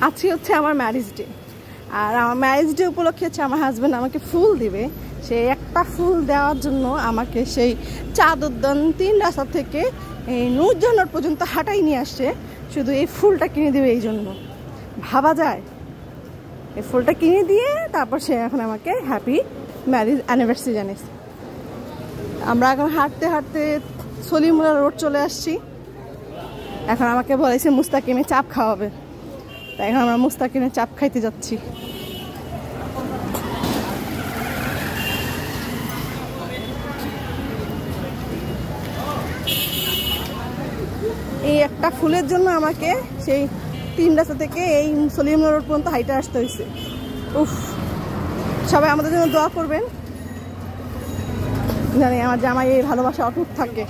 আজকে হচ্ছে আমার ম্যারেজ ডে, আর আমার ম্যারেজ ডে উপলক্ষে হচ্ছে আমার হাজব্যান্ড আমাকে ফুল দিবে। সেই একটা ফুল দেওয়ার জন্য আমাকে সেই চাঁদ উদ্যান 3 রাস্তা থেকে এই নূরজাহান পর্যন্ত হাঁটাই নিয়ে আসছে, শুধু এই ফুলটা কিনে দেবে এই জন্য। ভাবা যায়? এই ফুলটা কিনে দিয়ে তারপর সে এখন আমাকে হ্যাপি ম্যারেজ অ্যানিভার্সারি জানিয়েছে। আমরা এখন হাঁটতে হাঁটতে সলিমুল্লাহ রোড চলে আসছি। এখন আমাকে বলেছে মুস্তাকিমে চাপ খাওয়াবে, তাই এখন আমরা মুস্তাকিমে চাপ খাইতে যাচ্ছি। এই একটা ফুলের জন্য আমাকে সেই 3 রাস্তা থেকে এই সলিমুল্লাহ রোড পর্যন্ত হাইটে আসতে হয়েছে। উফ, সবাই আমাদের জন্য দোয়া করবেন, জানি আমার জামাই এই ভালোবাসা অটুট থাকে।